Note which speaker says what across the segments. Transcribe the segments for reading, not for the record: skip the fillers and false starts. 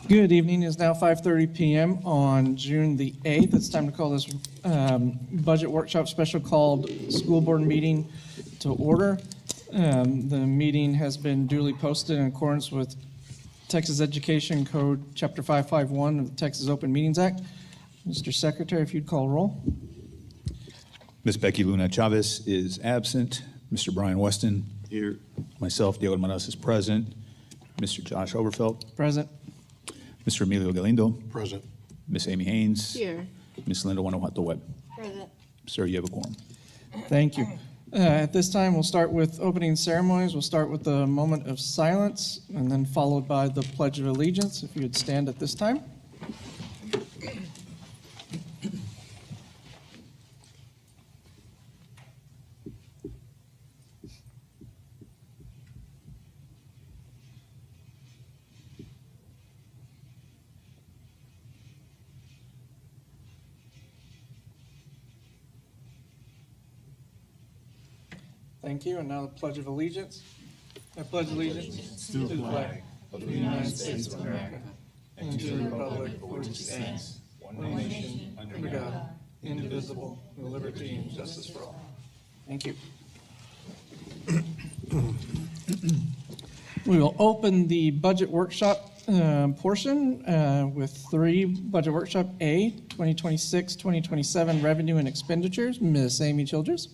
Speaker 1: Good evening. It's now 5:30 p.m. on June the 8th. It's time to call this budget workshop special called school board meeting to order. The meeting has been duly posted in accordance with Texas Education Code Chapter 551 of the Texas Open Meetings Act. Mr. Secretary, if you'd call roll.
Speaker 2: Ms. Becky Luna Chavez is absent. Mr. Brian Weston.
Speaker 3: Here.
Speaker 2: Myself, Diego Manos, is present. Mr. Josh Overfelt.
Speaker 1: Present.
Speaker 2: Mr. Emilio Galindo.
Speaker 3: Present.
Speaker 2: Ms. Amy Haynes.
Speaker 4: Here.
Speaker 2: Ms. Linda Guanajuato Webb.
Speaker 4: Present.
Speaker 2: Sir, you have a quorum.
Speaker 1: Thank you. At this time, we'll start with opening ceremonies. We'll start with a moment of silence and then followed by the Pledge of Allegiance. If you would stand at this time. Thank you. And now the Pledge of Allegiance. I pledge allegiance to the flag of the United States of America and to the republic for which it stands, one nation, under God, indivisible, with liberty and justice for all. Thank you. We will open the budget workshop portion with three budget workshop A, 2026-2027 revenue and expenditures. Ms. Amy Childress.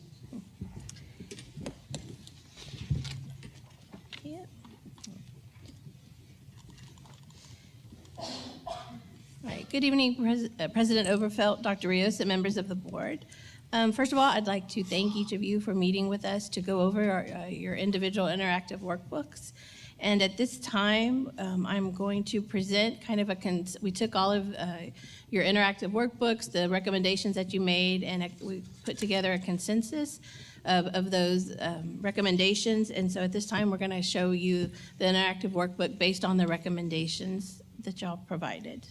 Speaker 4: Good evening, President Overfelt, Dr. Rios, and members of the board. First of all, I'd like to thank each of you for meeting with us to go over your individual interactive workbooks. And at this time, I'm going to present kind of we took all of your interactive workbooks, the recommendations that you made, and we put together a consensus of those recommendations. And so at this time, we're going to show you the interactive workbook based on the recommendations that y'all provided.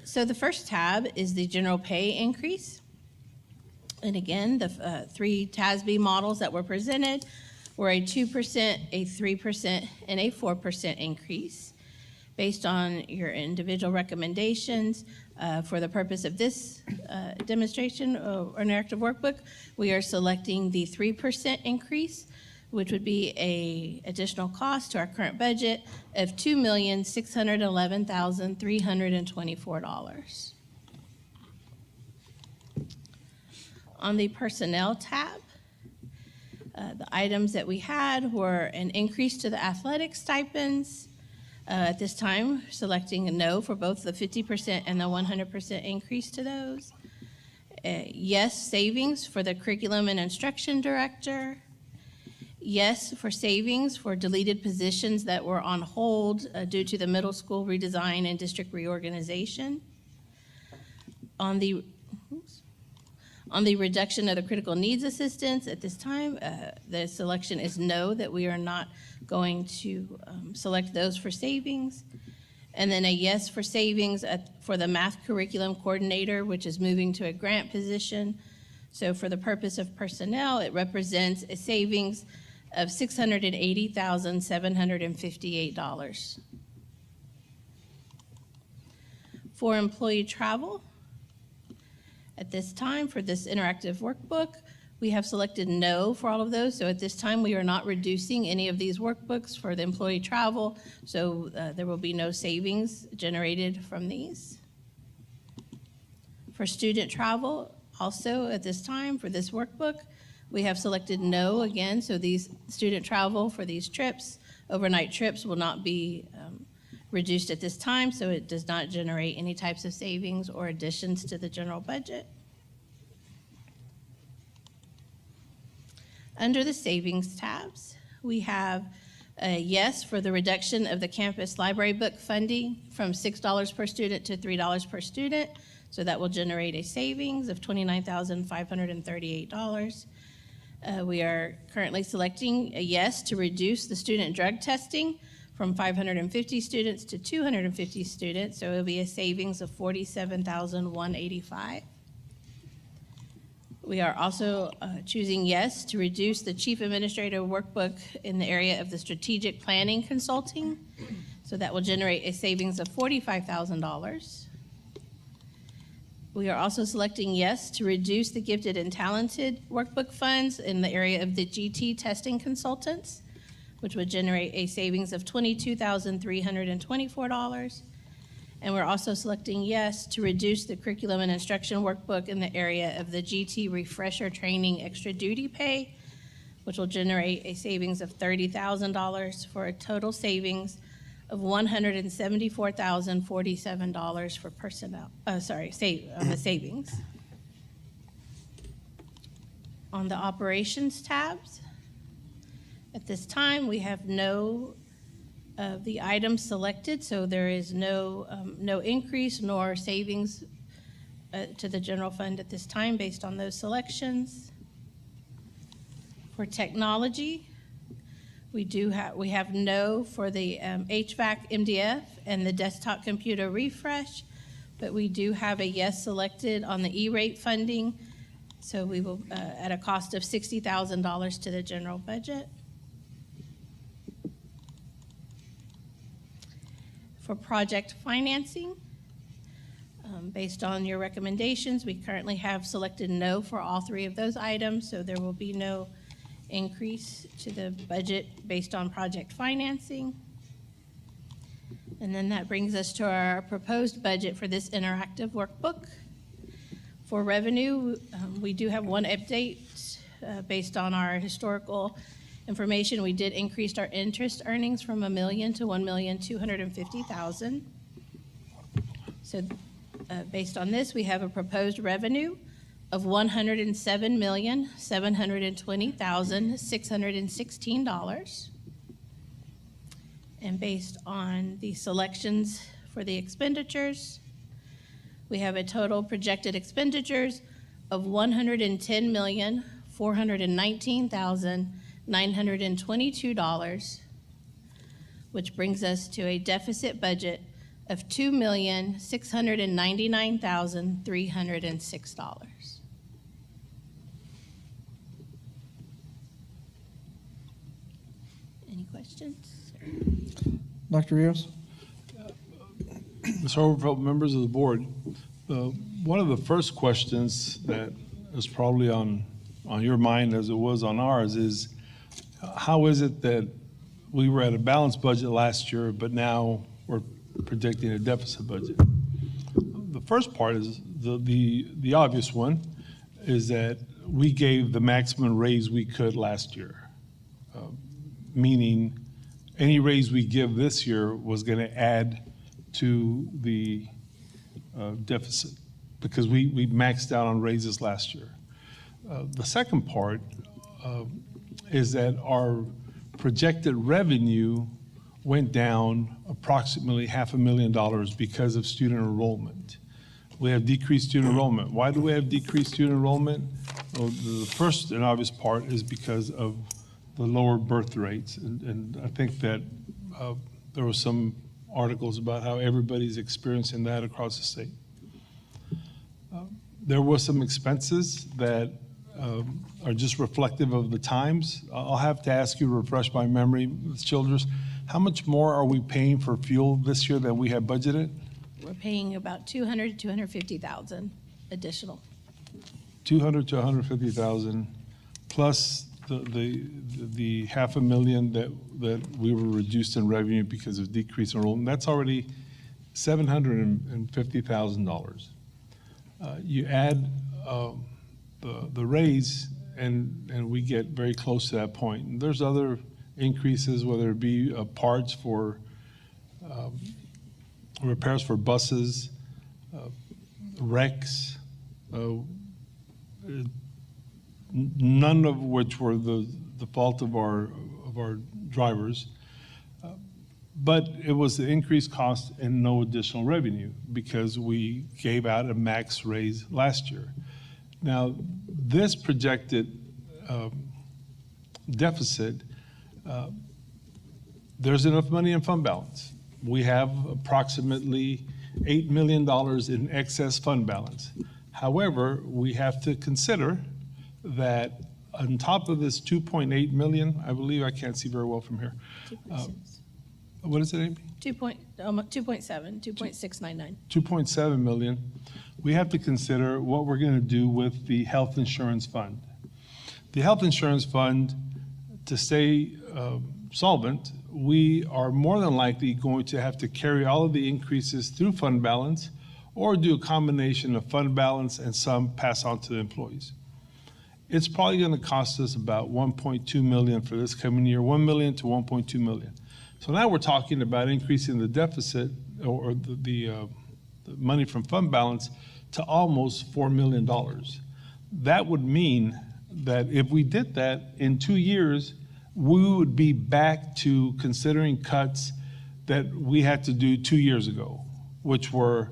Speaker 4: So the first tab is the general pay increase. And again, the three TASB models that were presented were a 2%, a 3%, and a 4% increase. Based on your individual recommendations, for the purpose of this demonstration or interactive workbook, we are selecting the 3% increase, which would be an additional cost to our current budget of $2,611,324. On the personnel tab, the items that we had were an increase to the athletic stipends. At this time, selecting a no for both the 50% and the 100% increase to those. Yes, savings for the curriculum and instruction director. Yes, for savings for deleted positions that were on hold due to the middle school redesign and district reorganization. On the reduction of the critical needs assistance, at this time, the selection is no, that we are not going to select those for savings. And then a yes for savings for the math curriculum coordinator, which is moving to a grant position. So for the purpose of personnel, it represents a savings of $680,758. For employee travel, at this time for this interactive workbook, we have selected no for all of those. So at this time, we are not reducing any of these workbooks for the employee travel. So there will be no savings generated from these. For student travel, also at this time for this workbook, we have selected no again, so these student travel for these trips, overnight trips, will not be reduced at this time, so it does not generate any types of savings or additions to the general budget. Under the savings tabs, we have a yes for the reduction of the campus library book funding from $6 per student to $3 per student, so that will generate a savings of $29,538. We are currently selecting a yes to reduce the student drug testing from 550 students to 250 students, so it'll be a savings of $47,185. We are also choosing yes to reduce the chief administrator workbook in the area of the strategic planning consulting. So that will generate a savings of $45,000. We are also selecting yes to reduce the gifted and talented workbook funds in the area of the GT testing consultants, which would generate a savings of $22,324. And we're also selecting yes to reduce the curriculum and instruction workbook in the area of the GT refresher training extra duty pay, which will generate a savings of $30,000 for a total savings of $174,047 for personnel, on the savings. On the operations tabs, at this time, we have no of the items selected, so there is no increase nor savings to the general fund at this time based on those selections. For technology, we have no for the HVAC MDF and the desktop computer refresh, but we do have a yes selected on the E-rate funding, so we will at a cost of $60,000 to the general budget. For project financing, based on your recommendations, we currently have selected no for all three of those items, so there will be no increase to the budget based on project financing. And then that brings us to our proposed budget for this interactive workbook. For revenue, we do have one update based on our historical information. We did increase our interest earnings from $1 million to $1,250,000. So based on this, we have a proposed revenue of $107,720,616. And based on the selections for the expenditures, we have a total projected expenditures of $110,419,922, which brings us to a deficit budget of $2,699,306. Any questions?
Speaker 1: Dr. Rios?
Speaker 3: Mr. Overfelt, members of the board, one of the first questions that is probably on your mind as it was on ours is, how is it that we were at a balanced budget last year, but now we're predicting a deficit budget? The first part is the obvious one, is that we gave the maximum raise we could last year, meaning any raise we give this year was going to add to the deficit because we maxed out on raises last year. The second part is that our projected revenue went down approximately $500,000 because of student enrollment. We have decreased student enrollment. Why do we have decreased student enrollment? Well, the first and obvious part is because of the lower birth rates. And I think that there were some articles about how everybody's experiencing that across the state. There were some expenses that are just reflective of the times. I'll have to ask you to refresh my memory, Ms. Childress. How much more are we paying for fuel this year than we have budgeted?
Speaker 4: We're paying about $200,000 to $250,000 additional.
Speaker 3: $200,000 to $150,000 plus the $500,000 that we were reduced in revenue because of decreased enrollment. That's already $750,000. You add the raise, and we get very close to that point. And there's other increases, whether it be parts for repairs for buses, wrecks, none of which were the fault of our drivers. But it was the increased cost and no additional revenue because we gave out a max raise last year. Now, this projected deficit, there's enough money in fund balance. We have approximately $8 million in excess fund balance. However, we have to consider that on top of this 2.8 million, I believe, I can't see very well from here.
Speaker 4: 2.6.
Speaker 3: What is it, Amy?
Speaker 4: 2.7, 2.699.
Speaker 3: 2.7 million. We have to consider what we're going to do with the health insurance fund. The health insurance fund, to stay solvent, we are more than likely going to have to carry all of the increases through fund balance or do a combination of fund balance and some pass on to the employees. It's probably going to cost us about 1.2 million for this coming year, 1 million to 1.2 million. So now we're talking about increasing the deficit or the money from fund balance to almost $4 million. That would mean that if we did that in 2 years, we would be back to considering cuts that we had to do 2 years ago, which were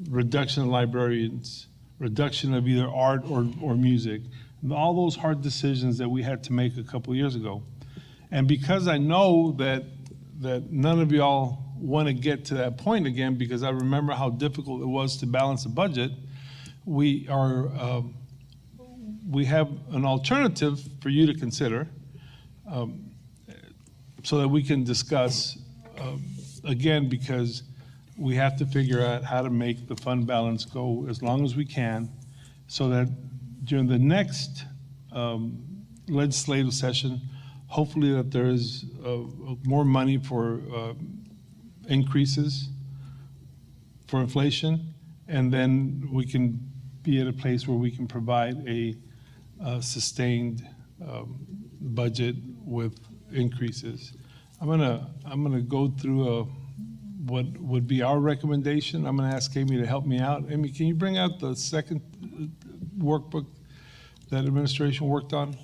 Speaker 3: reduction of librarians, reduction of either art or music, and all those hard decisions that we had to make a couple of years ago. And because I know that none of y'all want to get to that point again, because I remember how difficult it was to balance a budget, we have an alternative for you to consider, so that we can discuss, again, because we have to figure out how to make the fund balance go as long as we can, so that during the next legislative session, hopefully that there is more money for increases for inflation, and then we can be at a place where we can provide a sustained budget with increases. I'm gonna go through what would be our recommendation. I'm gonna ask Amy to help me out. Amy, can you bring out the second workbook that administration worked on?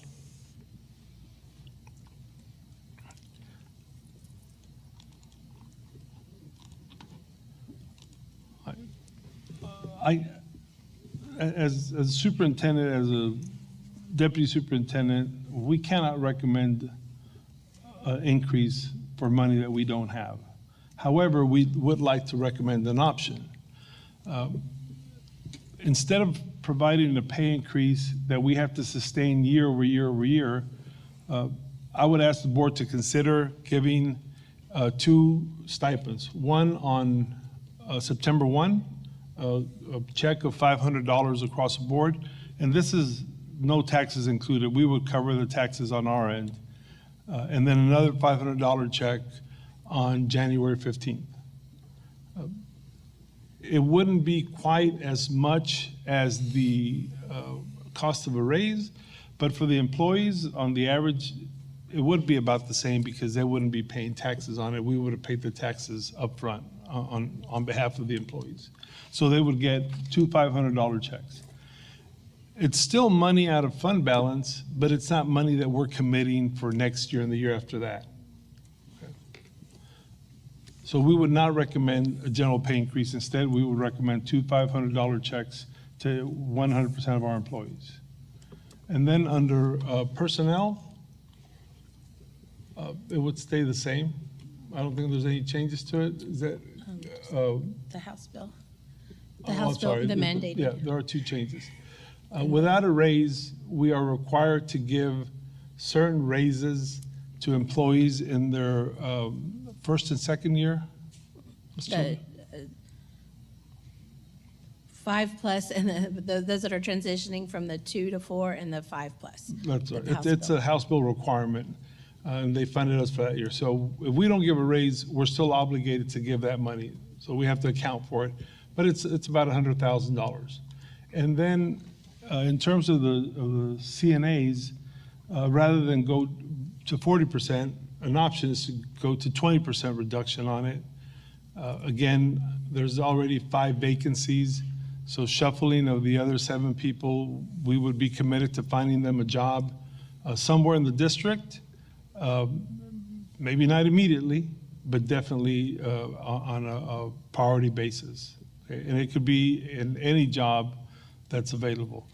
Speaker 3: As a superintendent, as a deputy superintendent, we cannot recommend an increase for money that we don't have. However, we would like to recommend an option. Instead of providing a pay increase that we have to sustain year over year over year, I would ask the board to consider giving 2 stipends. One on September 1, a check of $500 across the board, and this is no taxes included. We would cover the taxes on our end. And then another $500 check on January 15th. It wouldn't be quite as much as the cost of a raise, but for the employees, on the average, it would be about the same because they wouldn't be paying taxes on it. We would have paid the taxes upfront on behalf of the employees. So they would get 2 $500 checks. It's still money out of fund balance, but it's not money that we're committing for next year and the year after that. Okay. So we would not recommend a general pay increase. Instead, we would recommend 2 $500 checks to 100% of our employees. And then under personnel, it would stay the same. I don't think there's any changes to it. Is that?
Speaker 4: The House bill.
Speaker 3: The House bill,
Speaker 4: the mandated.
Speaker 3: Yeah, there are 2 changes. Without a raise, we are required to give certain raises to employees in their first and second year.
Speaker 4: The 5+, and those that are transitioning from the 2 to 4 and the 5+.
Speaker 3: That's right.
Speaker 4: The House
Speaker 3: It's
Speaker 4: bill.
Speaker 3: a House bill requirement, and they funded us for that year. So if we don't give a raise, we're still obligated to give that money. So we have to account for it. But it's about $100,000. And then in terms of the CNAs, rather than go to 40%, an option is to go to 20% reduction on it. Again, there's already 5 vacancies, so shuffling of the other 7 people, we would be committed to finding them a job somewhere in the district, maybe not immediately, but definitely on a priority basis. Okay? And it could be in any job that's available.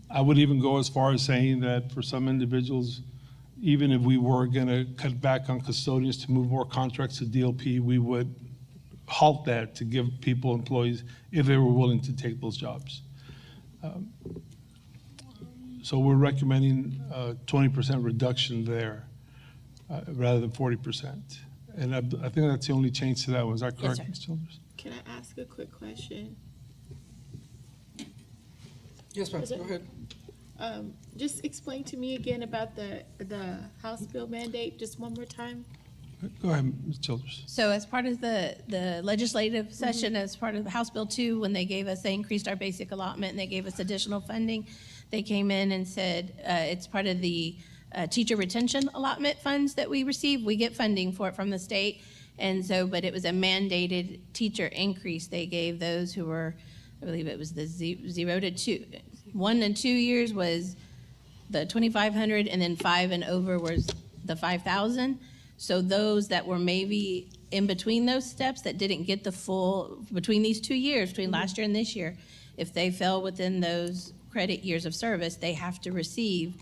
Speaker 3: I would even go as far as saying that for some individuals, even if we were going to cut back on custodians to move more contracts to DLP, we would halt that to give people employees if they were willing to take those jobs. So we're recommending a 20% reduction there rather than 40%. And I think that's the only change to that one. Is that correct,
Speaker 4: sir.
Speaker 3: Ms. Childers?
Speaker 5: Can I ask a quick question?
Speaker 1: Yes, ma'am,
Speaker 5: Is it-
Speaker 1: go ahead.
Speaker 5: Just explain to me again about the House bill mandate, just one more time.
Speaker 3: Go ahead, Ms. Childers.
Speaker 4: So as part of the legislative session, as part of the House Bill 2, when they increased our basic allotment and they gave us additional funding, they came in and said, it's part of the teacher retention allotment funds that we receive. We get funding for it from the state. And so, but it was a mandated teacher increase they gave those who were, I believe it was the 0 to 2. 1 and 2 years was the 2,500, and then 5 and over was the 5,000. So those that were maybe in between those steps that didn't get the full, between these 2 years, between last year and this year, if they fell within those credit years of service, they have to receive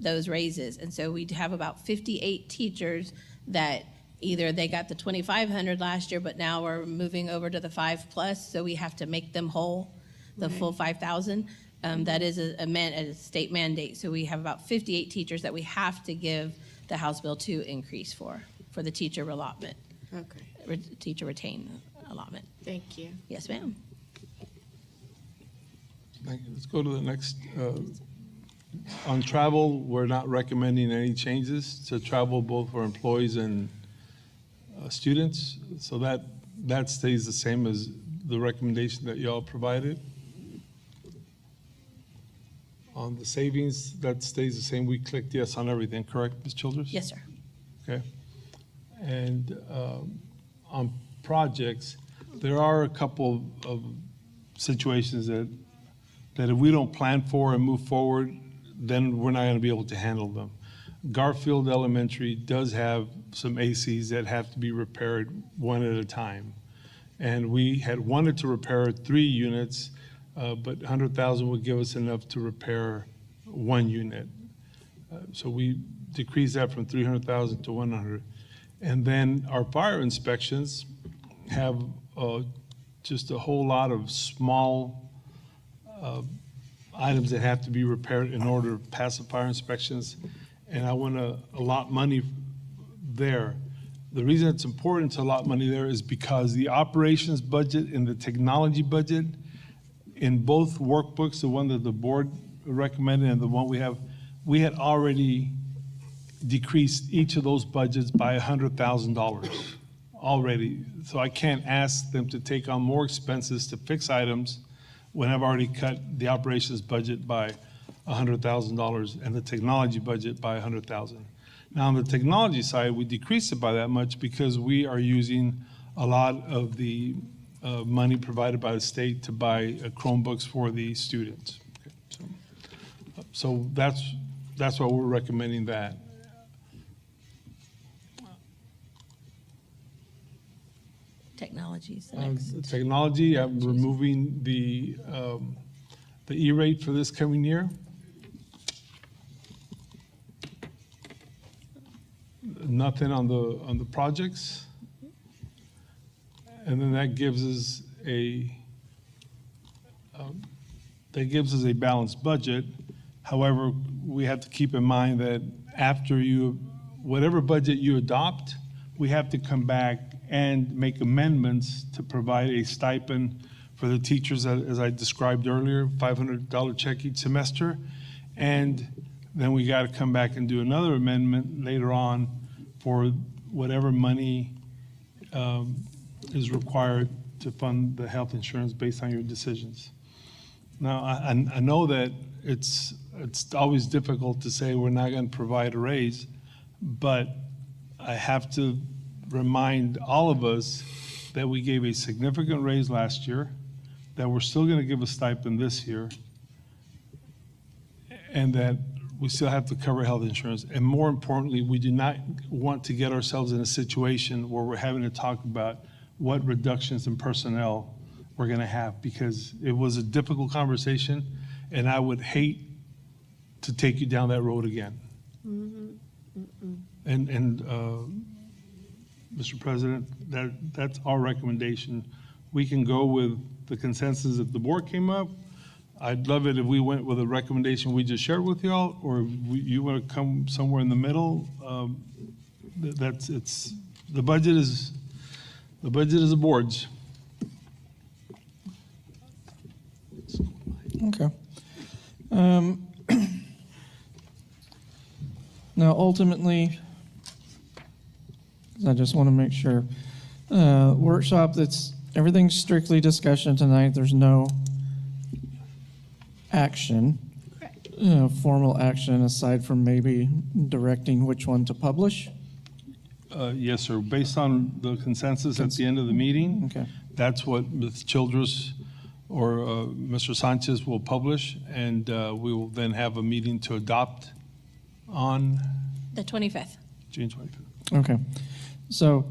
Speaker 4: those raises. And so we have about 58 teachers that either they got the 2,500 last year, but now we're moving over to the 5+, so we have to make them whole, the full 5,000. That is a state mandate. So we have about 58 teachers that we have to give the House Bill 2 increase for the teacher allotment,
Speaker 5: Okay,
Speaker 4: teacher retain allotment.
Speaker 5: thank you.
Speaker 4: Yes, ma'am.
Speaker 3: Thank you. Let's go to the next. On travel, we're not recommending any changes to travel both for employees and students. So that stays the same as the recommendation that y'all provided. On the savings, that stays the same. We clicked yes on everything, correct, Ms. Childers?
Speaker 4: Yes, sir.
Speaker 3: Okay. And on projects, there are a couple of situations that if we don't plan for and move forward, then we're not going to be able to handle them. Garfield Elementary does have some ACs that have to be repaired one at a time. And we had wanted to repair 3 units, but 100,000 would give us enough to repair 1 unit. So we decreased that from 300,000 to 100. And then our fire inspections have just a whole lot of small items that have to be repaired in order to pass the fire inspections. And I want to allot money there. The reason it's important to allot money there is because the operations budget and the technology budget in both workbooks, the one that the board recommended and the one we had already decreased each of those budgets by $100,000 already. So I can't ask them to take on more expenses to fix items when I've already cut the operations budget by $100,000 and the technology budget by $100,000. Now on the technology side, we decreased it by that much because we are using a lot of the money provided by the state to buy Chromebooks for the students. Okay, so that's why we're recommending that.
Speaker 4: Technology is the next.
Speaker 3: Technology, I'm removing the E-rate for this coming year. Nothing on the projects. And then that gives us a balanced budget. However, we have to keep in mind that after whatever budget you adopt, we have to come back and make amendments to provide a stipend for the teachers, as I described earlier, $500 check each semester. And then we got to come back and do another amendment later on for whatever money is required to fund the health insurance based on your decisions. Now, I know that it's always difficult to say we're not going to provide a raise, but I have to remind all of us that we gave a significant raise last year, that we're still going to give a stipend this year, and that we still have to cover health insurance. And more importantly, we do not want to get ourselves in a situation where we're having to talk about what reductions in personnel we're going to have, because it was a difficult conversation, and I would hate to take you down that road again. And Mr. President, that's our recommendation. We can go with the consensus that the board came up. I'd love it if we went with a recommendation we just shared with y'all, or you want to come somewhere in the middle. The budget is the board's.
Speaker 1: Okay. Now, ultimately, 'cause I just want to make sure, workshop, everything's strictly discussion tonight. There's no action,
Speaker 4: Correct.
Speaker 1: formal action, aside from maybe directing which one to publish.
Speaker 3: Yes, sir. Based on the consensus at the end of the meeting,
Speaker 1: Okay.
Speaker 3: that's what Ms. Childress or Mr. Sanchez will publish, and we will then have a meeting to adopt on
Speaker 4: The 25th.
Speaker 3: June 25th.
Speaker 1: Okay. So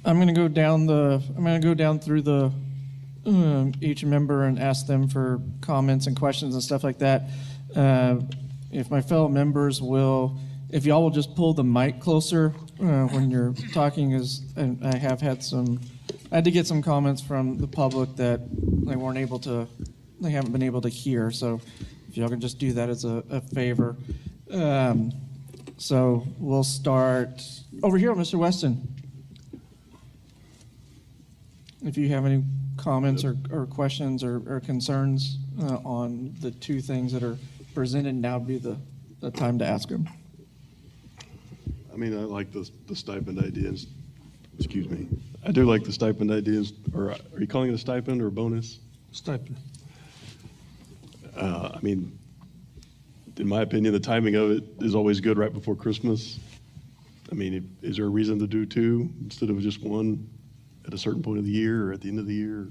Speaker 1: I'm going to go down through the each member and ask them for comments and questions and stuff like that. If my fellow members if y'all will just pull the mic closer when you're talking, and I had to get some comments from the public that they haven't been able to hear. So if y'all can just do that as a favor. So we'll start over here, Mr. Weston. If you have any comments or questions or concerns on the two things that are presented, now would be the time to ask them.
Speaker 6: I mean, I like the stipend ideas. Excuse me. I do like the stipend ideas. Or are you calling it a stipend or a bonus?
Speaker 3: Stipend.
Speaker 6: I mean, in my opinion, the timing of it is always good right before Christmas. I mean, is there a reason to do two instead of just one at a certain point of the year or at the end of the year?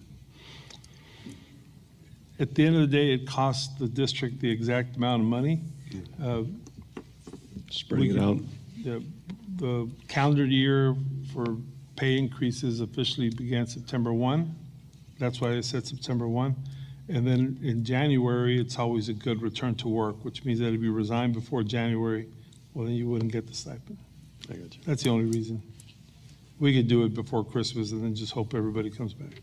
Speaker 3: At the end of the day, it costs the district the exact amount of money.
Speaker 6: Spreading it out.
Speaker 3: The calendar year for pay increases officially began September 1. That's why I said September 1. And then in January, it's always a good return to work, which means that if you resign before January, well, then you wouldn't get the stipend.
Speaker 6: I got you.
Speaker 3: That's the only reason. We could do it before Christmas and then just hope everybody comes back.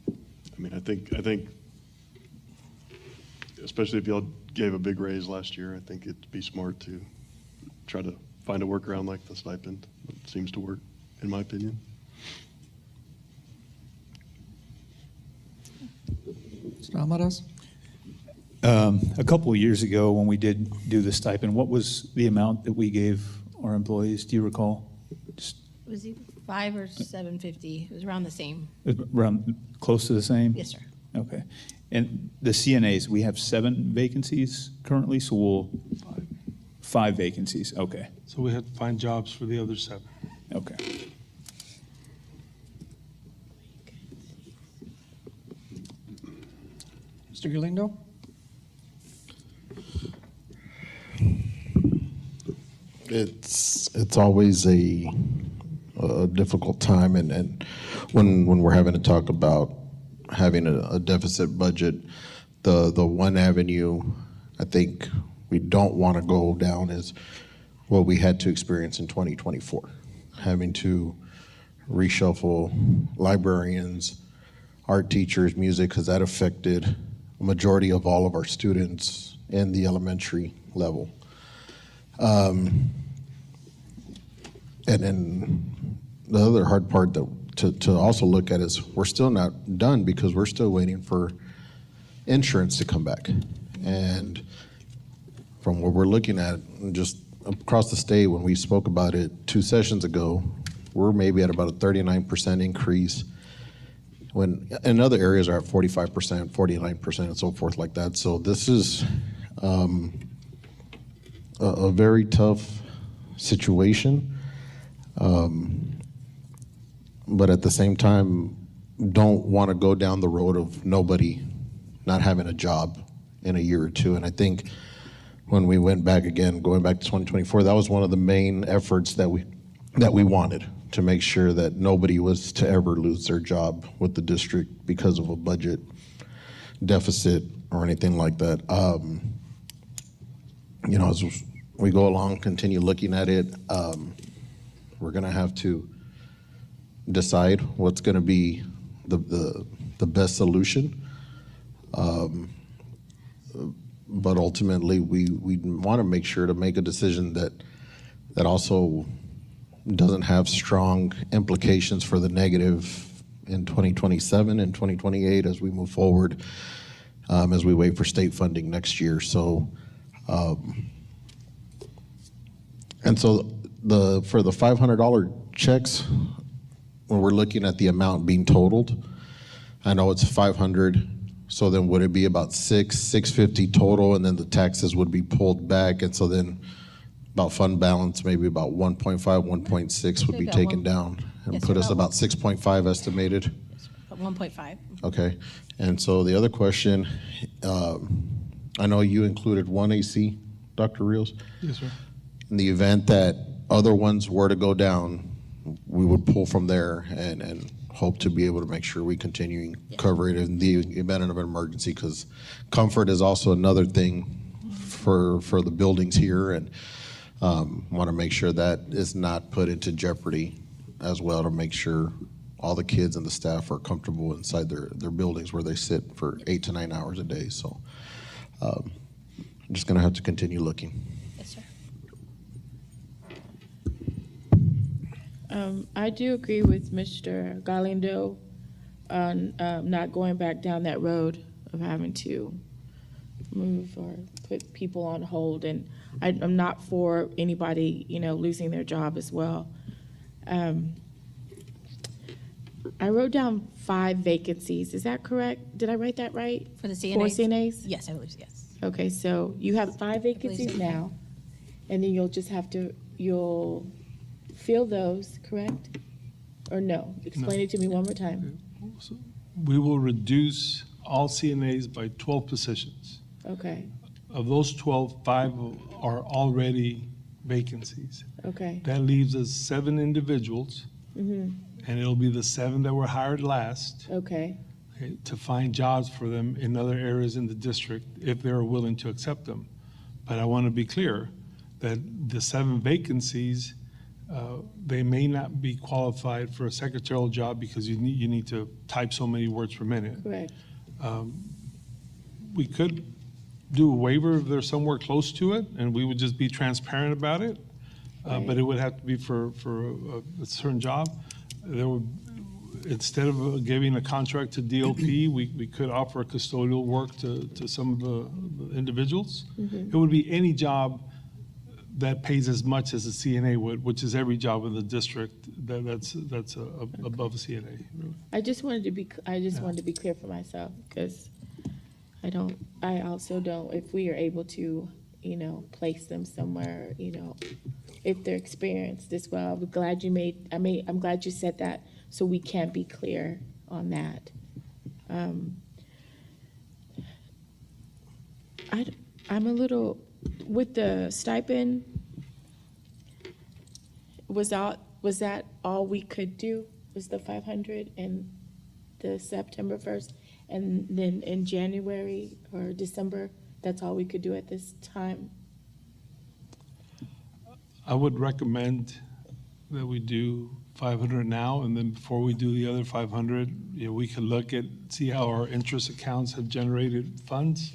Speaker 6: I mean, I think, especially if y'all gave a big raise last year, I think it'd be smart to try to find a workaround like the stipend. It seems to work, in my opinion.
Speaker 1: Mr. Amadas?
Speaker 2: A couple of years ago, when we did do the stipend, what was the amount that we gave our employees? Do you recall? Just
Speaker 4: Was it 5 or 750? It was around the same.
Speaker 2: around close to the same?
Speaker 4: Yes, sir.
Speaker 2: Okay. And the CNAs, we have 7 vacancies currently, so we'll 5 vacancies. Okay.
Speaker 3: So we had to find jobs for the other 7.
Speaker 2: Okay.
Speaker 1: Mr. Galindo?
Speaker 7: It's always a difficult time, and when we're having to talk about having a deficit budget, the one avenue I think we don't want to go down is what we had to experience in 2024, having to reshuffle librarians, art teachers, music, because that affected a majority of all of our students in the elementary level. And then the other hard part to also look at is we're still not done because we're still waiting for insurance to come back. And from what we're looking at, just across the state, when we spoke about it 2 sessions ago, we're maybe at about a 39% increase, when in other areas are at 45%, 49%, and so forth like that. So this is a very tough situation. But at the same time, don't want to go down the road of nobody not having a job in a year or two. And I think when we went back again, going back to 2024, that was one of the main efforts that we wanted, to make sure that nobody was to ever lose their job with the district because of a budget deficit or anything like that. As we go along, continue looking at it, we're going to have to decide what's going to be the best solution. but ultimately, we want to make sure to make a decision that also doesn't have strong implications for the negative in 2027 and 2028 as we move forward, as we wait for state funding next year. So, and so for the $500 checks, when we're looking at the amount being totaled, I know it's 500. So then would it be about 650 total, and then the taxes would be pulled back, and so then about fund balance, maybe about 1.5, 1.6 would be
Speaker 4: About
Speaker 7: taken
Speaker 4: one-
Speaker 7: down and
Speaker 4: Yes,
Speaker 7: put us
Speaker 4: about
Speaker 7: about 6.5 estimated?
Speaker 4: 1.5.
Speaker 7: Okay. And so the other question, I know you included one AC, Dr. Rios.
Speaker 3: Yes, sir.
Speaker 7: In the event that other ones were to go down, we would pull from there and hope to be able to make sure we continue cover it in the event of an emergency, because comfort is also another thing for the buildings here, and want to make sure that is not put into jeopardy as well, to make sure all the kids and the staff are comfortable inside their buildings where they sit for 8 to 9 hours a day. So I'm just going to have to continue looking.
Speaker 4: Yes, sir.
Speaker 5: I do agree with Mr. Galindo on not going back down that road of having to move or put people on hold. And I'm not for anybody, losing their job as well. I wrote down 5 vacancies. Is that correct? Did I write that right?
Speaker 4: For the CNAs?
Speaker 5: For CNAs?
Speaker 4: Yes, I believe so, yes.
Speaker 5: Okay, so you have 5
Speaker 4: believe
Speaker 5: vacancies
Speaker 4: so.
Speaker 5: now, and then you'll fill those, correct? Or no? Explain it to me one more time.
Speaker 3: We will reduce all CNAs by 12 positions.
Speaker 5: Okay,
Speaker 3: Of those 12, 5 are already vacancies.
Speaker 5: okay,
Speaker 3: That leaves us 7 individuals, and it'll be the 7 that were hired last,
Speaker 5: okay,
Speaker 3: okay, to find jobs for them in other areas in the district if they're willing to accept them. But I want to be clear that the 7 vacancies, they may not be qualified for a secretarial job because you need to type so many words per minute.
Speaker 5: correct.
Speaker 3: We could do a waiver if they're somewhere close to it, and we would just be transparent about it. But it would have to be for a certain job. There would, instead of giving a contract to DLP, we could offer custodial work to some of the individuals. It would be any job that pays as much as a CNA would, which is every job in the district that's above a CNA.
Speaker 5: I just wanted to be clear for myself, because I also don't, if we are able to, place them somewhere, if they're experienced as well. I'm glad you said that, so we can be clear on that. I'm a little, with the stipend, was that all we could do, was the 500 and the September 1st? And then in January or December, that's all we could do at this time?
Speaker 3: I would recommend that we do 500 now, and then before we do the other 500, we could look at, see how our interest accounts have generated funds,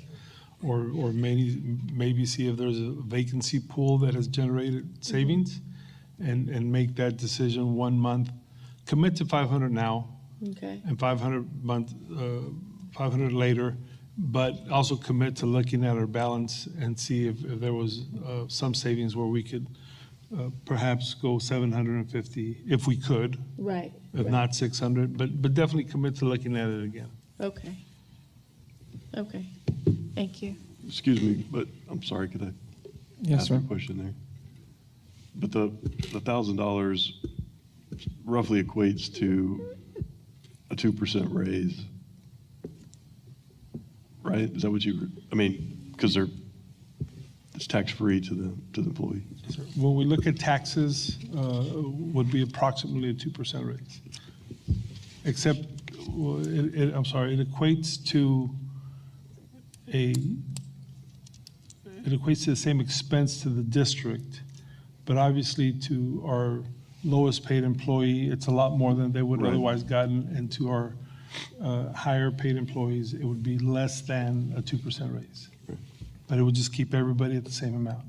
Speaker 3: or maybe see if there's a vacancy pool that has generated savings, and make that decision 1 month. Commit to 500 now,
Speaker 5: Okay,
Speaker 3: and 500 later, but also commit to looking at our balance and see if there was some savings where we could perhaps go 750 if we could,
Speaker 5: right.
Speaker 3: if
Speaker 5: right.
Speaker 3: not 600, but definitely commit to looking at it again.
Speaker 5: Okay. Okay, thank you.
Speaker 6: Excuse me, but I'm sorry, could I
Speaker 1: Yes,
Speaker 6: ask
Speaker 1: sir.
Speaker 6: a question there? But the $1,000 roughly equates to a 2% raise, right? Is that what because it's tax-free to the employee.
Speaker 3: When we look at taxes, would be approximately a 2% raise. Except, it equates to the same expense to the district, but obviously to our lowest paid employee, it's a lot more than they would
Speaker 6: Right.
Speaker 3: otherwise gotten, and to our higher paid employees, it would be less than a 2% raise. but it would just keep everybody at the same amount.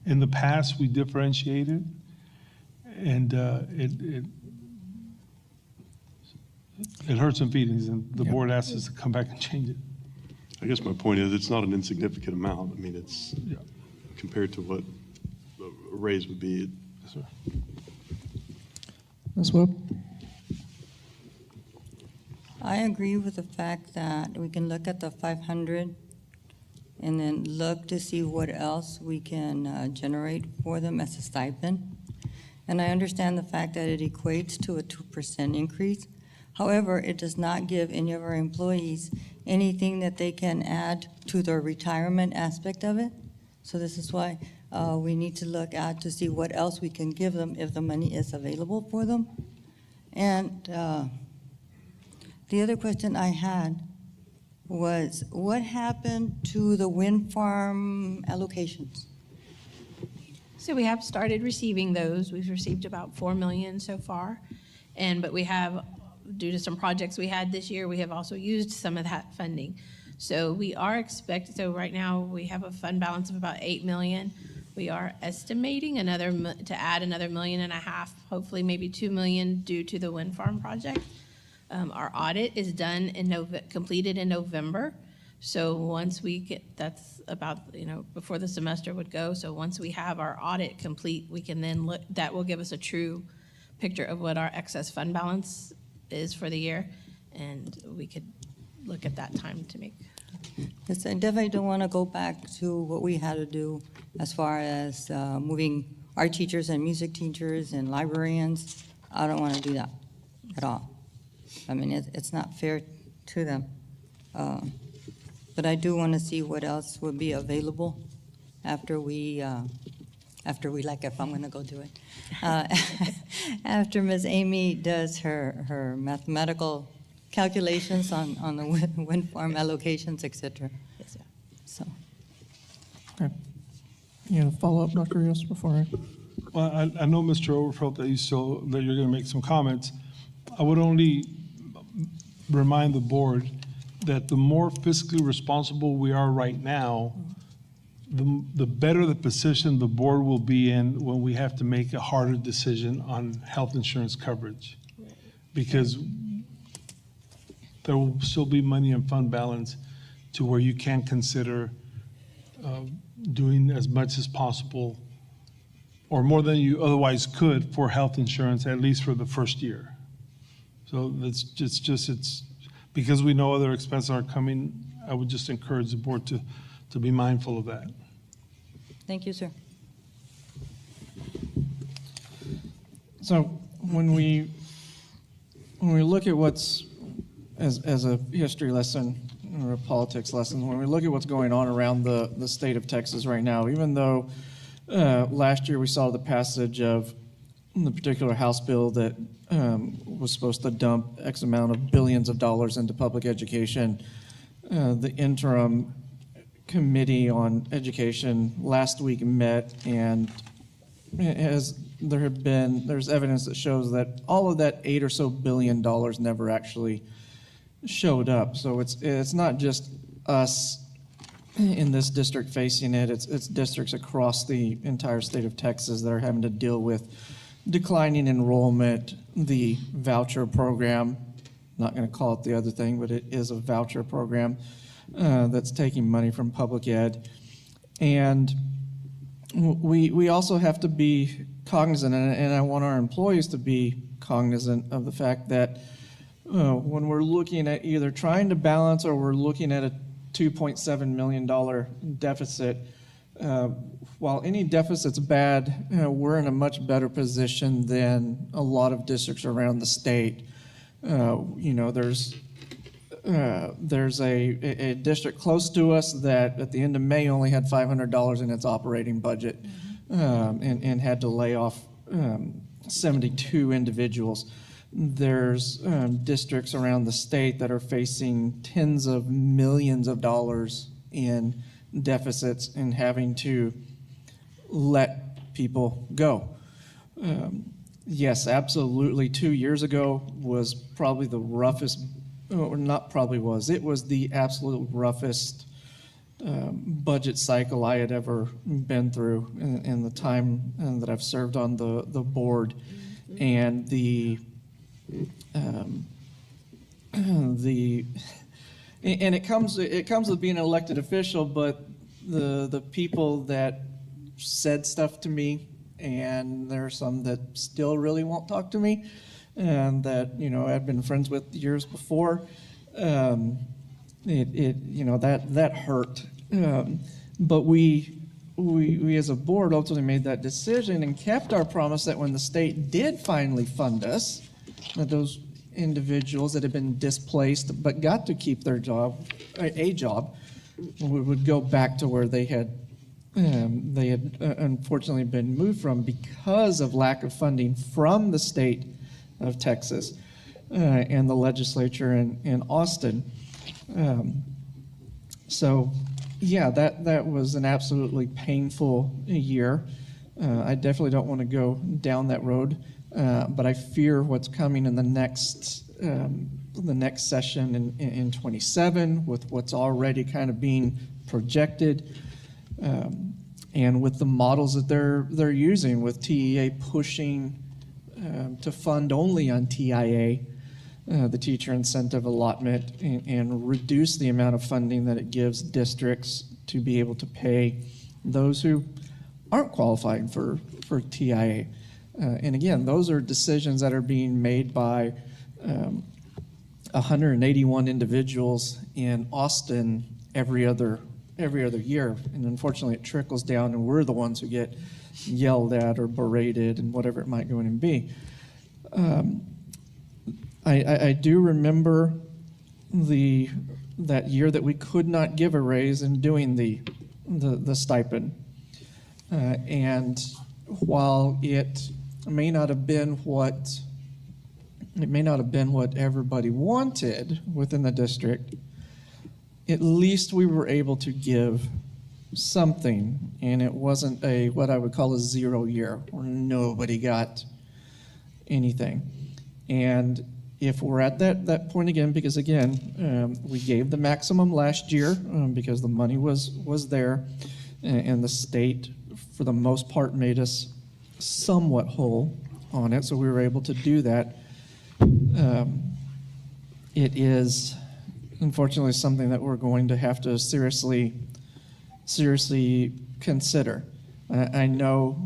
Speaker 3: In the past, we differentiated, and it hurt some feelings, and the board asked us to come back and change it.
Speaker 6: I guess my point is, it's not an insignificant amount. I mean, it's
Speaker 3: Yeah.
Speaker 6: compared to what a raise would be.
Speaker 3: Yes, sir.
Speaker 1: Ms. Webb?
Speaker 8: I agree with the fact that we can look at the 500 and then look to see what else we can generate for them as a stipend. And I understand the fact that it equates to a 2% increase. However, it does not give any of our employees anything that they can add to their retirement aspect of it. So this is why we need to look at to see what else we can give them if the money is available for them. And the other question I had was, what happened to the wind farm allocations?
Speaker 4: So we have started receiving those. We've received about 4 million so far. But we have, due to some projects we had this year, we have also used some of that funding. So we are so right now we have a fund balance of about 8 million. We are estimating to add another 1.5 million, hopefully maybe 2 million due to the wind farm project. Our audit is done completed in November. So once we get, that's about, before the semester would go. So once we have our audit complete, we can then look, that will give us a true picture of what our excess fund balance is for the year. And we could look at that time to make.
Speaker 8: Because I definitely don't want to go back to what we had to do as far as moving art teachers and music teachers and librarians. I don't want to do that at all. I mean, it's not fair to them. But I do want to see what else would be available after we, like, if I'm going to go do it. After Ms. Amy does her mathematical calculations on the wind farm allocations, et cetera.
Speaker 4: Yes, ma'am.
Speaker 8: So,
Speaker 1: Okay. You have a follow-up, Dr. Rios, before I?
Speaker 3: Well, I know, Mr. Overfelt, that you're going to make some comments. I would only remind the board that the more fiscally responsible we are right now, the better the position the board will be in when we have to make a harder decision on health insurance coverage. Because there will still be money in fund balance to where you can consider doing as much as possible or more than you otherwise could for health insurance, at least for the first year. So it's because we know other expenses are coming, I would just encourage the board to be mindful of that.
Speaker 8: thank you, sir.
Speaker 1: So when we look at what's, as a history lesson or a politics lesson, when we look at what's going on around the state of Texas right now, even though last year we saw the passage of the particular House bill that was supposed to dump X amount of billions of dollars into public education, the interim committee on education last week met, and there's evidence that shows that all of that $8 or so billion never actually showed up. So it's not just us in this district facing it, it's districts across the entire state of Texas that are having to deal with declining enrollment, the voucher program, not going to call it the other thing, but it is a voucher program that's taking money from public ed. And we also have to be cognizant, and I want our employees to be cognizant of the fact that when we're looking at either trying to balance or we're looking at a $2.7 million deficit, while any deficit's bad, we're in a much better position than a lot of districts around the state. There's a district close to us that at the end of May only had $500 in its operating budget, and had to lay off 72 individuals. There's districts around the state that are facing tens of millions of dollars in deficits and having to let people go. Yes, absolutely. 2 years ago was probably the roughest, or not probably was, it was the absolute roughest budget cycle I had ever been through in the time that I've served on the board. And and it comes with being an elected official, but the people that said stuff to me, and there are some that still really won't talk to me, and that I've been friends with years before. That hurt. But we as a board ultimately made that decision and kept our promise that when the state did finally fund us, that those individuals that had been displaced but got to keep their job, a job, we would go back to where they had unfortunately been moved from because of lack of funding from the state of Texas and the legislature in Austin. So, yeah, that was an absolutely painful year. I definitely don't want to go down that road, but I fear what's coming in the next session in 27 with what's already kind of being projected, and with the models that they're using with TEA pushing to fund only on TIA, the teacher incentive allotment, and reduce the amount of funding that it gives districts to be able to pay those who aren't qualifying for TIA. And again, those are decisions that are being made by 181 individuals in Austin every other year. And unfortunately, it trickles down, and we're the ones who get yelled at or berated and whatever it might go in and be. I do remember that year that we could not give a raise in doing the stipend. And while it may not have been what everybody wanted within the district, at least we were able to give something, and it wasn't what I would call a 0 year where nobody got anything. And if we're at that point again, because again, we gave the maximum last year because the money was there, and the state, for the most part, made us somewhat whole on it, so we were able to do that. It is unfortunately something that we're going to have to seriously consider. I know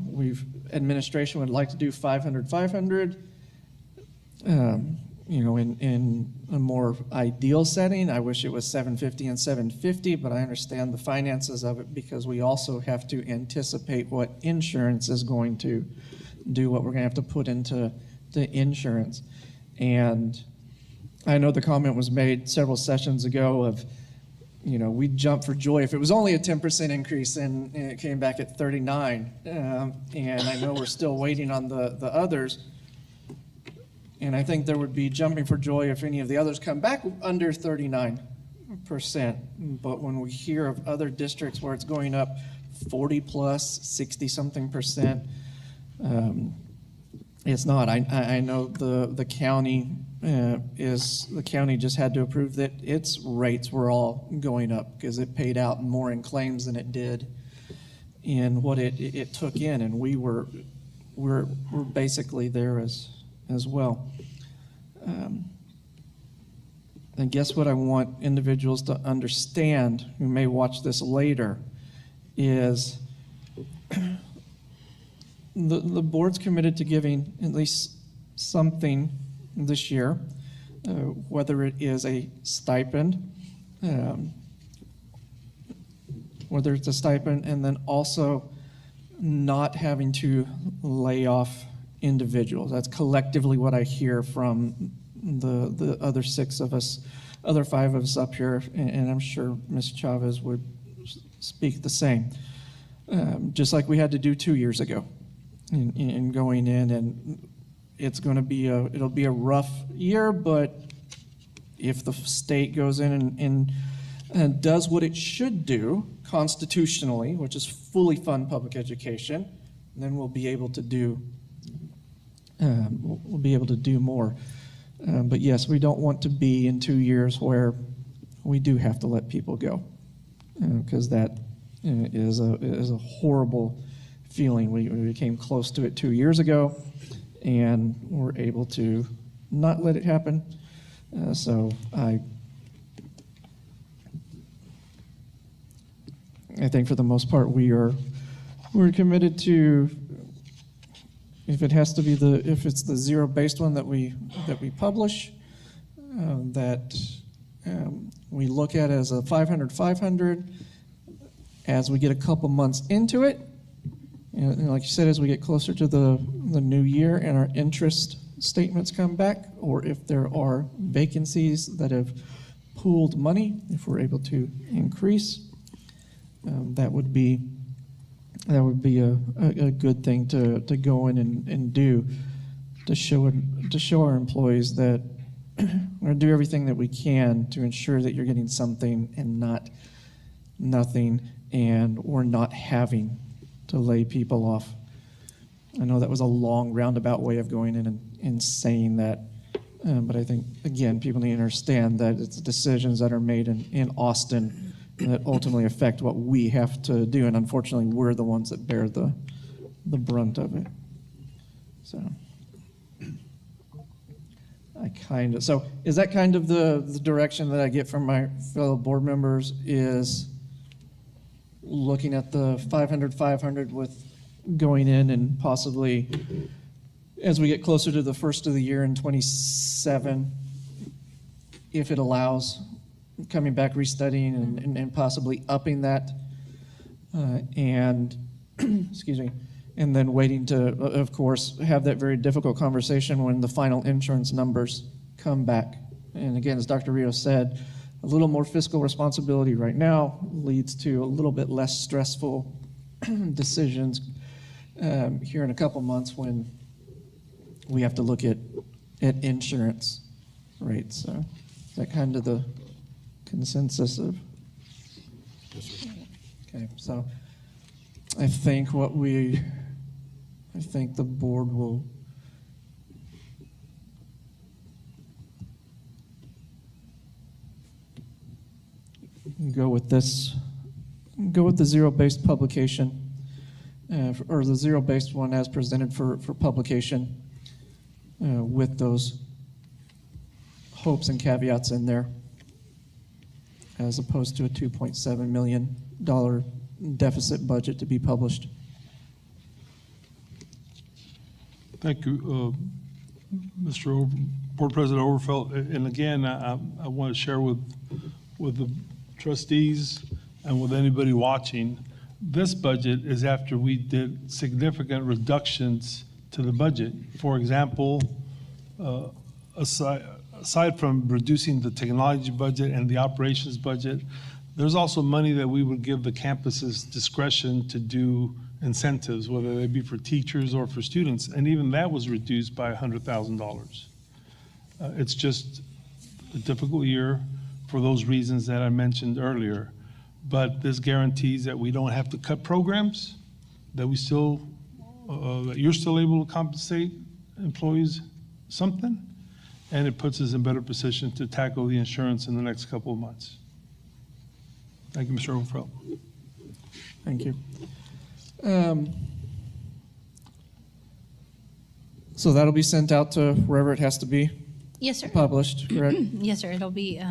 Speaker 1: administration would like to do 500. In a more ideal setting, I wish it was 750 and 750, but I understand the finances of it because we also have to anticipate what insurance is going to do, what we're going to have to put into the insurance. And I know the comment was made several sessions ago of, we'd jump for joy if it was only a 10% increase and it came back at 39. And I know we're still waiting on the others. And I think there would be jumping for joy if any of the others come back under 39%. But when we hear of other districts where it's going up 40 plus, 60 something percent, it's not. I know the county the county just had to approve that its rates were all going up because it paid out more in claims than it did in what it took in, and we're basically there as well. And guess what I want individuals to understand who may watch this later is the board's committed to giving at least something this year, whether it is a stipend, and then also not having to lay off individuals. That's collectively what I hear from the other 6 of us, other 5 of us up here, and I'm sure Ms. Chavez would speak the same. Just like we had to do 2 years ago in going in, and it's going to be it'll be a rough year, but if the state goes in and does what it should do constitutionally, which is fully fund public education, then we'll be able to do more. But yes, we don't want to be in 2 years where we do have to let people go. because that is a horrible feeling. We came close to it 2 years ago, and we're able to not let it happen. So I think for the most part we're committed to, if it's the zero-based one that we publish, that we look at as a 500. As we get a couple months into it, and like you said, as we get closer to the new year and our interest statements come back, or if there are vacancies that have pooled money, if we're able to increase, that would be a good thing to go in and do to show our employees that we're going to do everything that we can to ensure that you're getting something and not nothing, and we're not having to lay people off. I know that was a long roundabout way of going in and saying that, but I think, again, people need to understand that it's decisions that are made in Austin that ultimately affect what we have to do, and unfortunately, we're the ones that bear the brunt of it. So so is that kind of the direction that I get from my fellow board members, is looking at the 500 with going in and possibly, as we get closer to the first of the year in 27, if it allows, coming back, restudying, and possibly upping that, and excuse me, and then waiting to, of course, have that very difficult conversation when the final insurance numbers come back. And again, as Dr. Rios said, a little more fiscal responsibility right now leads to a little bit less stressful decisions here in a couple months when we have to look at insurance rates. So is that kind of the consensus of? Okay, so I think the board will go with the zero-based publication, or the zero-based one as presented for publication, with those hopes and caveats in there, as opposed to a $2.7 million deficit budget to be published.
Speaker 3: Thank you, Mr. Board President Overfelt. And again, I want to share with the trustees and with anybody watching, this budget is after we did significant reductions to the budget. For example, aside from reducing the technology budget and the operations budget, there's also money that we would give the campuses discretion to do incentives, whether they be for teachers or for students, and even that was reduced by $100,000. It's just a difficult year for those reasons that I mentioned earlier, but this guarantees that we don't have to cut programs, that that you're still able to compensate employees something, and it puts us in better position to tackle the insurance in the next couple of months. Thank you, Mr. Overfelt.
Speaker 1: Thank you. So that'll be sent out to wherever it has to be
Speaker 4: Yes, sir.
Speaker 1: published, correct?
Speaker 4: Yes, sir. It'll be,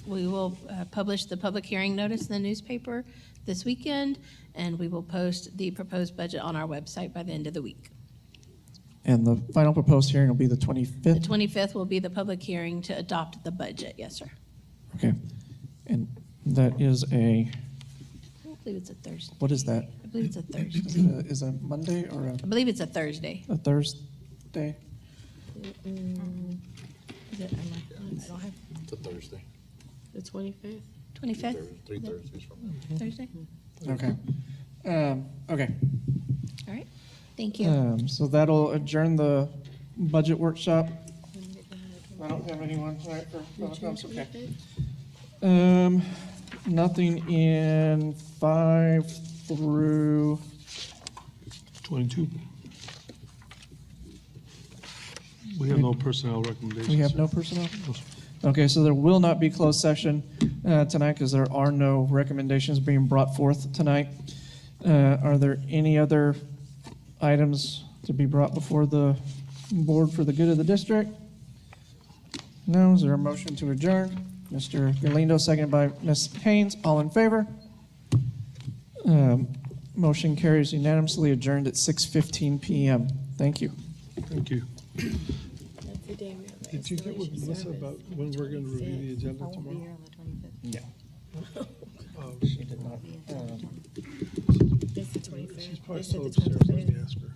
Speaker 4: we will publish the public hearing notice in the newspaper this weekend, and we will post the proposed budget on our website by the end of the week.
Speaker 1: And the final proposed hearing will be the 25th?
Speaker 4: The 25th will be the public hearing to adopt the budget. Yes, sir.
Speaker 1: Okay. And that is
Speaker 4: I believe it's a Thursday.
Speaker 1: what is that?
Speaker 4: I believe it's a Thursday.
Speaker 1: Is it a Monday or
Speaker 4: I believe it's a Thursday.
Speaker 1: a Thursday?
Speaker 4: Is it? I don't have
Speaker 7: It's a Thursday.
Speaker 5: The 25th?
Speaker 4: 25th?
Speaker 7: 3 Thursdays from now.
Speaker 4: Thursday?
Speaker 1: Okay. Okay.
Speaker 4: All right. Thank you.
Speaker 1: So that'll adjourn the budget workshop. I don't have anyone tonight for public comments, okay. Nothing in 5 through
Speaker 3: 22. We have no personnel recommendations.
Speaker 1: We have no personnel? Okay, so there will not be closed session tonight because there are no recommendations being brought forth tonight. Are there any other items to be brought before the board for the good of the district? No, is there a motion to adjourn? Mr. Galindo, seconded by Ms. Haynes, all in favor? Motion carries unanimously, adjourned at 6:15 PM. Thank you.
Speaker 3: Thank you.
Speaker 5: That's the day we have the
Speaker 3: Did you get with
Speaker 5: installation
Speaker 3: Melissa
Speaker 5: service.
Speaker 3: about when we're going to review the agenda tomorrow?
Speaker 1: Yeah.
Speaker 3: Oh,
Speaker 1: She did not.
Speaker 5: It's the 25th.
Speaker 3: she's probably
Speaker 5: They said
Speaker 3: so
Speaker 5: the
Speaker 3: upstairs. Let
Speaker 5: 25th.
Speaker 3: me ask her.